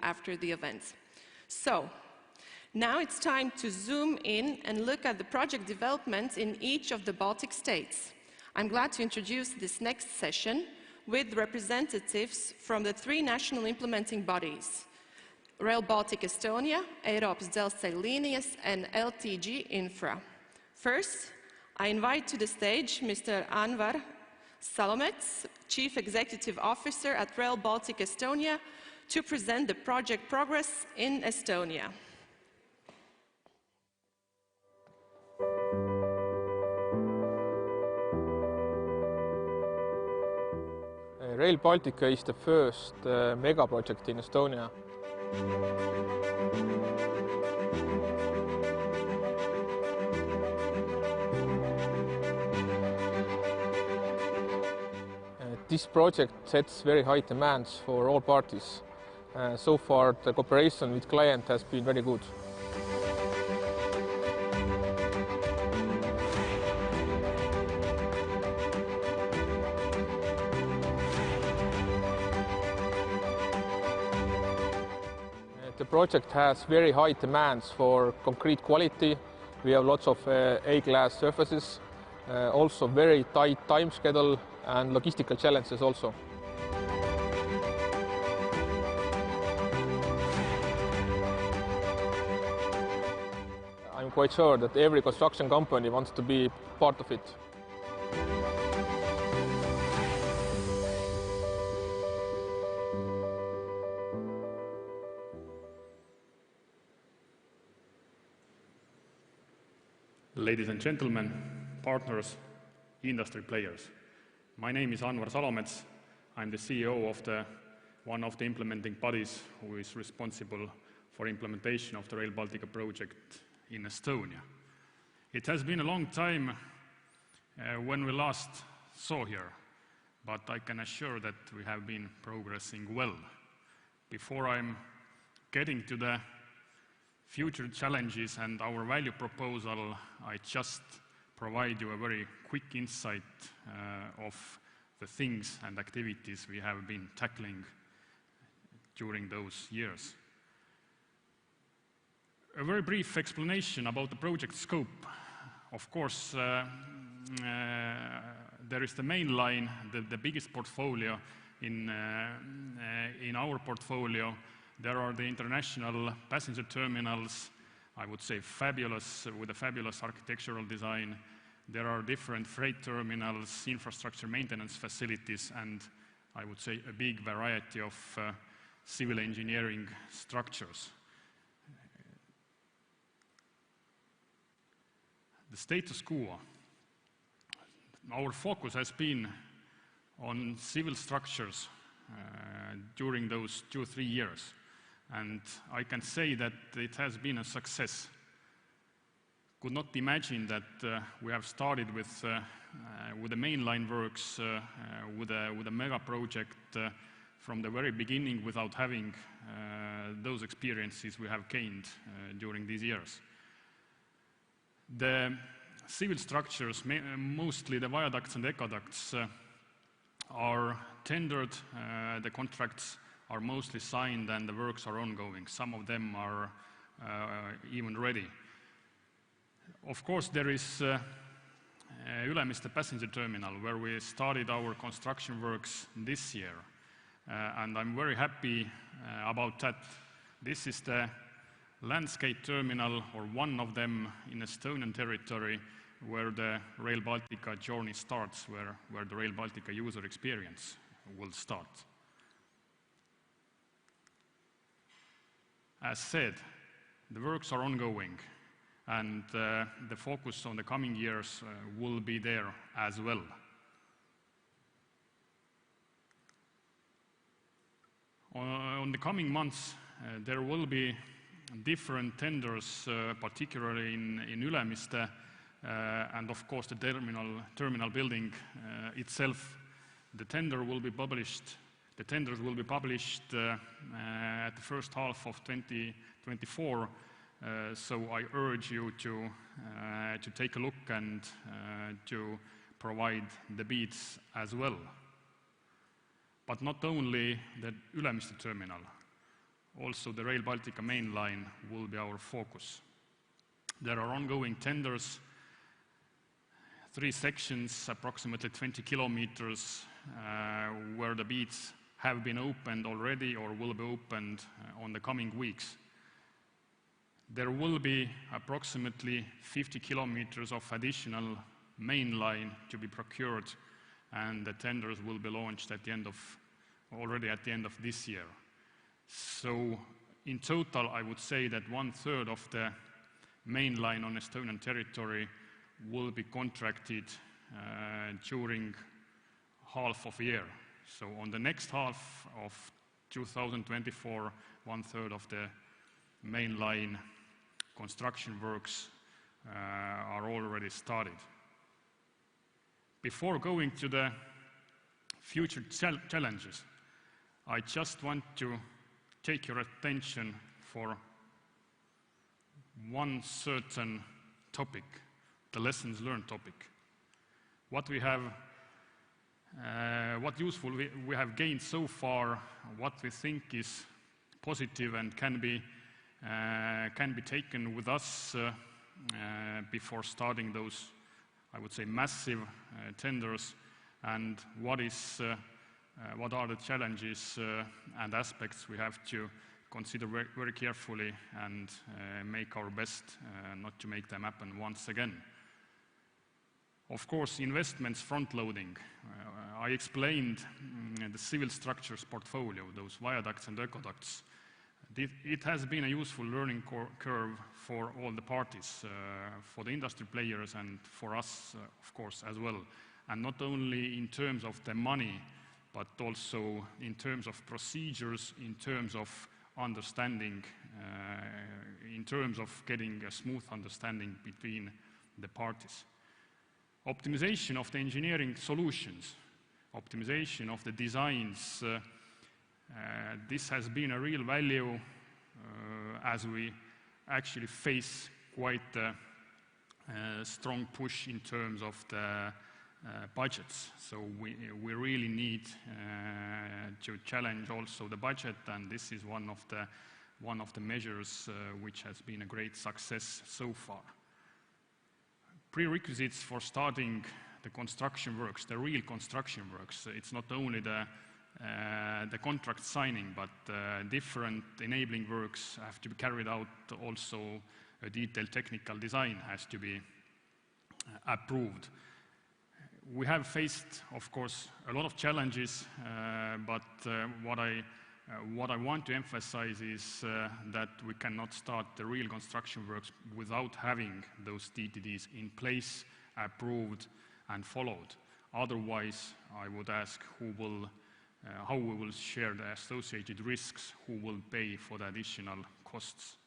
after the event. So, now it's time to zoom in and look at the project development in each of the Baltic states. I'm glad to introduce this next session with representatives from the 3 national implementing bodies: Rail Baltica Estonia, Eiropas dzelzceļa līnijas, and LTG Infra. First, I invite to the stage Mr. Anvar Salomets, Chief Executive Officer at Rail Baltica Estonia, to present the project progress in Estonia. Rail Baltica is the first mega project in Estonia. This project sets very high demands for all parties. So far, the cooperation with client has been very good. The project has very high demands for concrete quality. We have lots of A-class surfaces, also very tight time schedule and logistical challenges also. I'm quite sure that every construction company wants to be part of it. Ladies and gentlemen, partners, industry players. My name is Anvar Salomets. I'm the CEO of one of the implementing bodies who is responsible for implementation of the Rail Baltica project in Estonia. It has been a long time when we last saw here, but I can assure that we have been progressing well. Before I'm getting to the future challenges and our value proposal, I just provide you a very quick insight of the things and activities we have been tackling during those years. A very brief explanation about the project scope. Of course, there is the main line, the biggest portfolio in our portfolio. There are the international passenger terminals, I would say fabulous, with a fabulous architectural design. There are different freight terminals, infrastructure maintenance facilities, and I would say a big variety of civil engineering structures. The status quo. Our focus has been on civil structures during those 2-3 years. And I can say that it has been a success. Could not imagine that we have started with the mainline works, with a mega project from the very beginning without having those experiences we have gained during these years. The civil structures, mostly the viaducts and aqueducts, are tendered, the contracts are mostly signed and the works are ongoing. Some of them are even ready. Of course, there is Ülemiste passenger terminal where we started our construction works this year. And I'm very happy about that. This is the landscape terminal, or one of them in Estonian territory, where the Rail Baltica journey starts, where the Rail Baltica user experience will start. As said, the works are ongoing, and the focus on the coming years will be there as well. On the coming months, there will be different tenders, particularly in Ülemiste, and of course the terminal building itself. The tender will be published. The tenders will be published at the first half of 2024. So I urge you to take a look and to provide the bids as well. But not only the Ülemiste terminal. Also, the Rail Baltica main line will be our focus. There are ongoing tenders, 3 sections, approximately 20 kilometers, where the bids have been opened already or will be opened on the coming weeks. There will be approximately 50 kilometers of additional main line to be procured, and the tenders will be launched already at the end of this year. So in total, I would say that 1/3 of the main line on Estonian territory will be contracted during half of a year. So on the next half of 2024, 1/3 of the main line construction works are already started. Before going to the future challenges, I just want to take your attention for one certain topic, the lessons learned topic. What useful we have gained so far, what we think is positive and can be taken with us before starting those, I would say, massive tenders, and what are the challenges and aspects we have to consider very carefully and make our best not to make them happen once again. Of course, investments front-loading. I explained the civil structures portfolio, those viaducts and aqueducts. It has been a useful learning curve for all the parties, for the industry players and for us, of course, as well. And not only in terms of the money, but also in terms of procedures, in terms of understanding, in terms of getting a smooth understanding between the parties. Optimization of the engineering solutions, optimization of the designs, this has been a real value as we actually face quite a strong push in terms of the budgets. So we really need to challenge also the budget, and this is one of the measures which has been a great success so far. Prerequisites for starting the construction works, the real construction works. It's not only the contract signing, but different enabling works have to be carried out. Also, a detailed technical design has to be approved. We have faced, of course, a lot of challenges, but what I want to emphasize is that we cannot start the real construction works without having those TTDs in place, approved and followed. Otherwise, I would ask how we will share the associated risks, who will pay for the additional costs.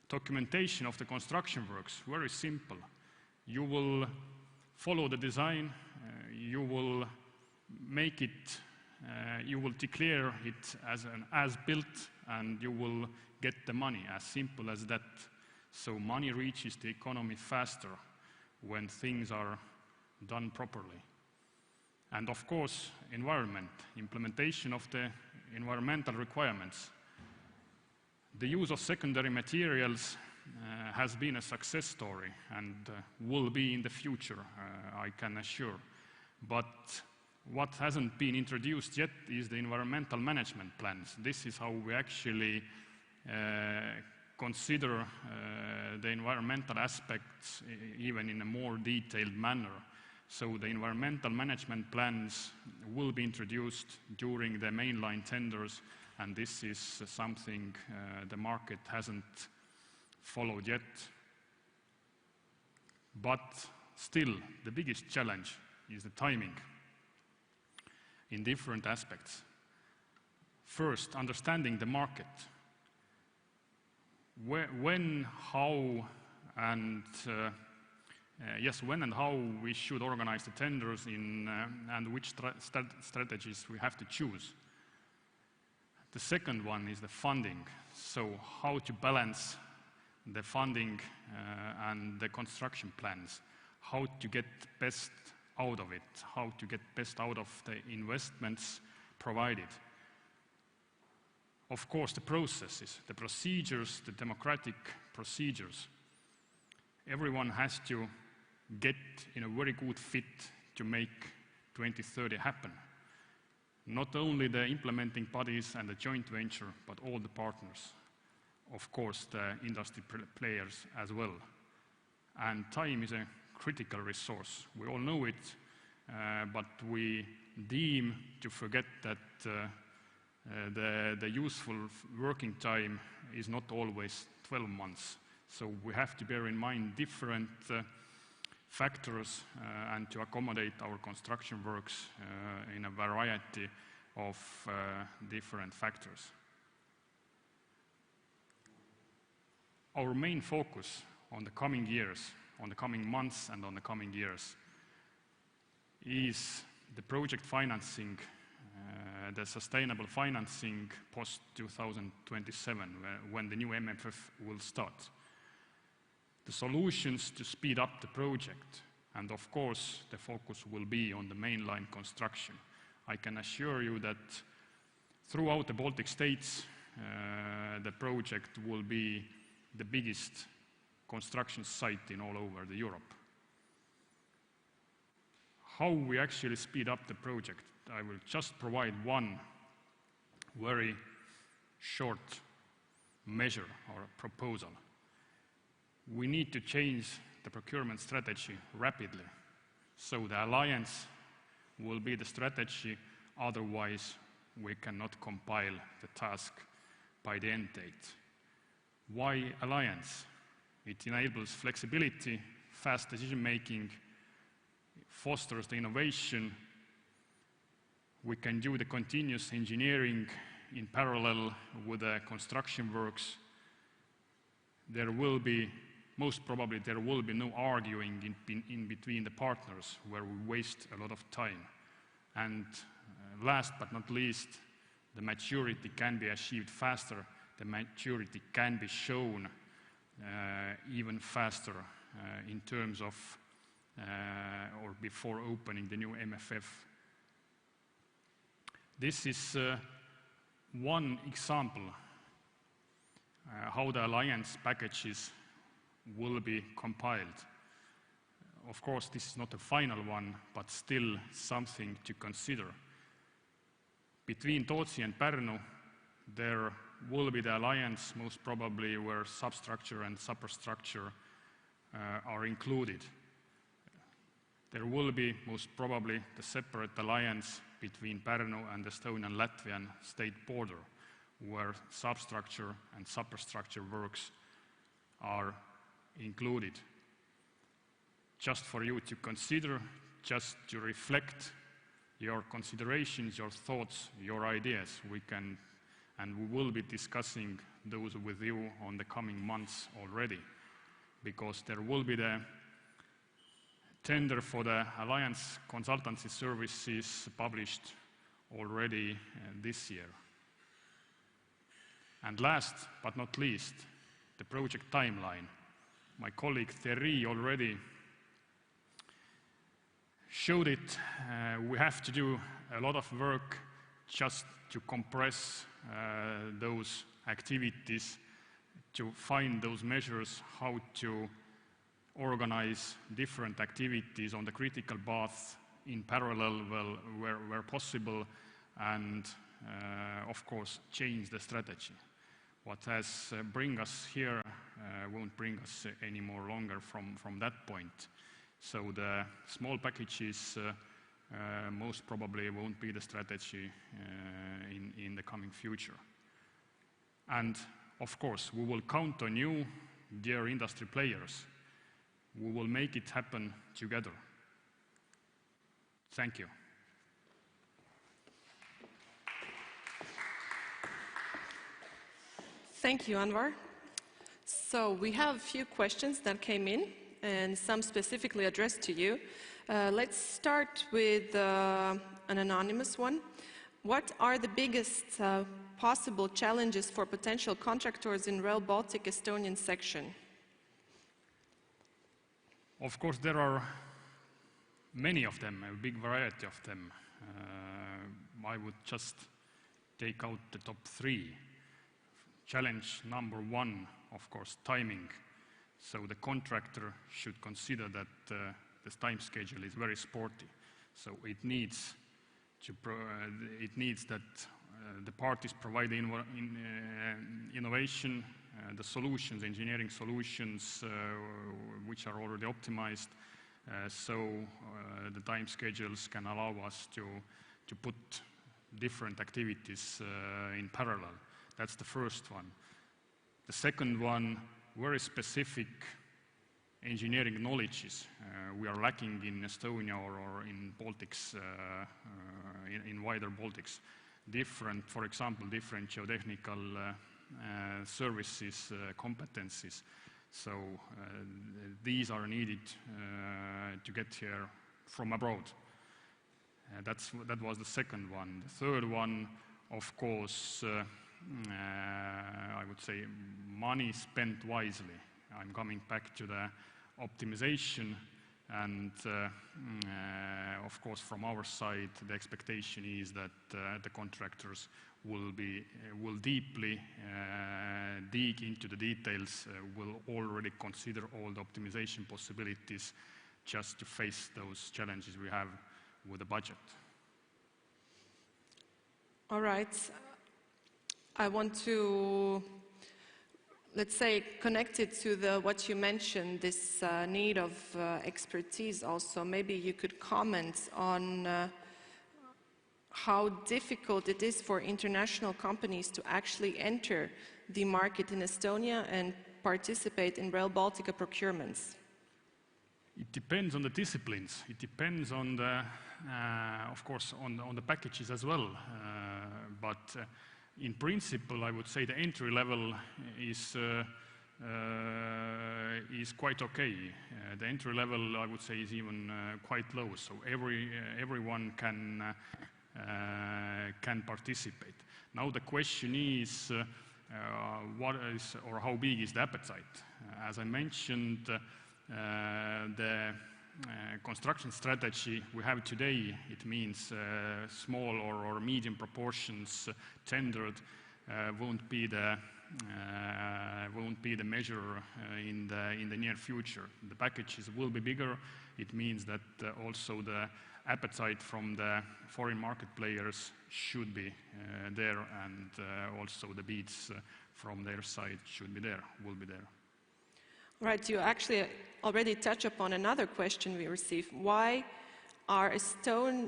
Documentation of the construction works, very simple. You will follow the design, you will make it, you will declare it as an as-built, and you will get the money, as simple as that. So money reaches the economy faster when things are done properly. And of course, environment, implementation of the environmental requirements. The use of secondary materials has been a success story and will be in the future, I can assure. But what hasn't been introduced yet is the environmental management plans. This is how we actually consider the environmental aspects even in a more detailed manner. So the environmental management plans will be introduced during the mainline tenders, and this is something the market hasn't followed yet. But still, the biggest challenge is the timing in different aspects. First, understanding the market. When, how, and when and how we should organize the tenders and which strategies we have to choose. The second one is the funding. So how to balance the funding and the construction plans, how to get best out of it, how to get best out of the investments provided. of course, the processes, the procedures, the democratic procedures. Everyone has to get in a very good fit to make 2030 happen. Not only the implementing bodies and the joint venture, but all the partners. Of course, the industry players as well. And time is a critical resource. We all know it, but we deem to forget that the useful working time is not always 12 months. So we have to bear in mind different factors and to accommodate our construction works in a variety of different factors. Our main focus on the coming years, on the coming months and on the coming years is the project financing, the sustainable financing post-2027, when the new MFF will start. The solutions to speed up the project, and of course the focus will be on the mainline construction. I can assure you that throughout the Baltic states the project will be the biggest construction site in all over Europe. How we actually speed up the project, I will just provide one very short measure or proposal. We need to change the procurement strategy rapidly, so the alliance will be the strategy, otherwise we cannot compile the task by the end date. Why alliance? It enables flexibility, fast decision-making, fosters the innovation. We can do the continuous engineering in parallel with the construction works. Most probably there will be no arguing in between the partners where we waste a lot of time. And last but not least, the maturity can be achieved faster. The maturity can be shown even faster in terms of or before opening the new MFF. This is one example how the alliance packages will be compiled. Of course, this is not a final one, but still something to consider. Between Tootsi and Pärnu, there will be the alliance, most probably where substructure and superstructure are included. There will be, most probably, the separate alliance between Pärnu and the Estonian-Latvian state border, where substructure and superstructure works are included. Just for you to consider, just to reflect your considerations, your thoughts, your ideas. We will be discussing those with you on the coming months already, because there will be the tender for the Alliance consultancy services published already this year. And last but not least, the project timeline. My colleague Thierry already showed it. We have to do a lot of work just to compress those activities, to find those measures, how to organize different activities on the critical path in parallel where possible, and of course change the strategy. What has bring us here won't bring us any more longer from that point. So the small packages most probably won't be the strategy in the coming future. And of course, we will count on you, dear industry players. We will make it happen together. Thank you. Thank you, Anvar. So we have a few questions that came in, and some specifically addressed to you. Let's start with an anonymous one. What are the biggest possible challenges for potential contractors in Rail Baltica Estonian section? Of course, there are many of them, a big variety of them. I would just take out the top three. Challenge number one, of course, timing. So the contractor should consider that this time schedule is very sporty. So it needs that the parties provide the innovation, the solutions, engineering solutions, which are already optimized, so the time schedules can allow us to put different activities in parallel. That's the first one. The second one, very specific engineering knowledges we are lacking in Estonia or in Baltics, in wider Baltics. For example, different geotechnical services, competencies. So these are needed to get here from abroad. That was the second one. The third one, of course, I would say money spent wisely. I'm coming back to the optimization, and of course from our side the expectation is that the contractors will deeply dig into the details, will already consider all the optimization possibilities just to face those challenges we have with the budget. All right. I want to, let's say, connect it to what you mentioned, this need of expertise also. Maybe you could comment on how difficult it is for international companies to actually enter the market in Estonia and participate in Rail Baltica procurements. It depends on the disciplines. It depends on the, of course, on the packages as well. But in principle, I would say the entry level is quite okay. The entry level, I would say, is even quite low. So everyone can participate. Now the question is, what is or how big is the appetite? As I mentioned, the construction strategy we have today, it means small or medium proportions tendered won't be the measure in the near future. The packages will be bigger. It means that also the appetite from the foreign market players should be there, and also the bids from their side will be there. Right, you actually already touched upon another question we received. Why Estonia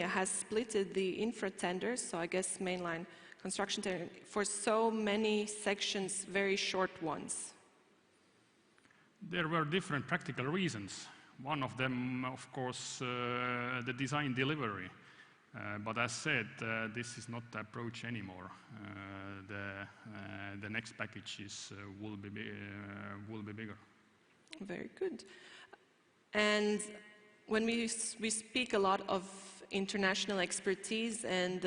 has splitted the infra tenders, so I guess mainline construction tender, for so many sections, very short ones? There were different practical reasons. One of them, of course, the design delivery. But as said, this is not the approach anymore. The next packages will be bigger. Very good. And when we speak a lot of international expertise and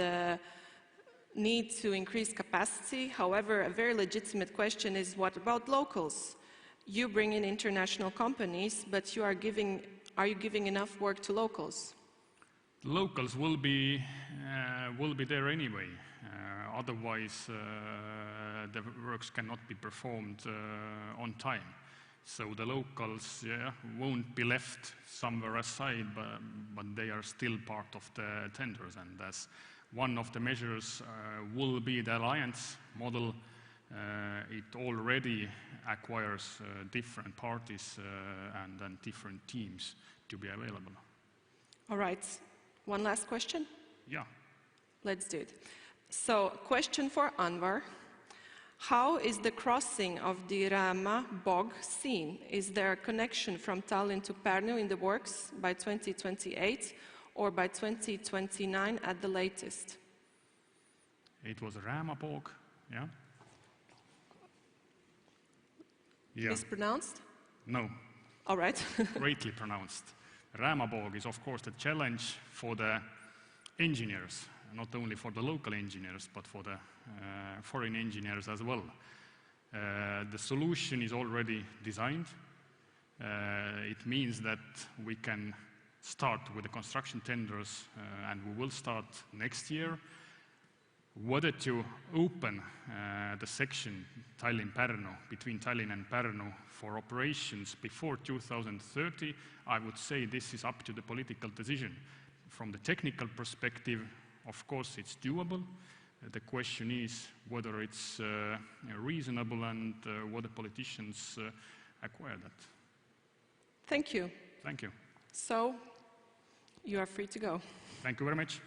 need to increase capacity, however, a very legitimate question is, what about locals? You bring in international companies, but are you giving enough work to locals? Locals will be there anyway. Otherwise, the works cannot be performed on time. So the locals won't be left somewhere aside, but they are still part of the tenders. And as one of the measures will be the alliance model, it already acquires different parties and then different teams to be available. All right. One last question? Yeah. Let's do it. So, question for Anvar. How is the crossing of the Rama bog seen? Is there a connection from Tallinn to Pärnu in the works by 2028 or by 2029 at the latest? It was Rama bog, yeah? Mispronounced? No. All right. Greatly pronounced. Rama bog is, of course, the challenge for the engineers, not only for the local engineers, but for the foreign engineers as well. The solution is already designed. It means that we can start with the construction tenders, and we will start next year. Whether to open the section Tallinn-Pärnu, between Tallinn and Pärnu for operations before 2030, I would say this is up to the political decision. From the technical perspective, of course, it's doable. The question is whether it's reasonable and whether politicians acquire that. Thank you. Thank you. So, you are free to go. Thank you very much.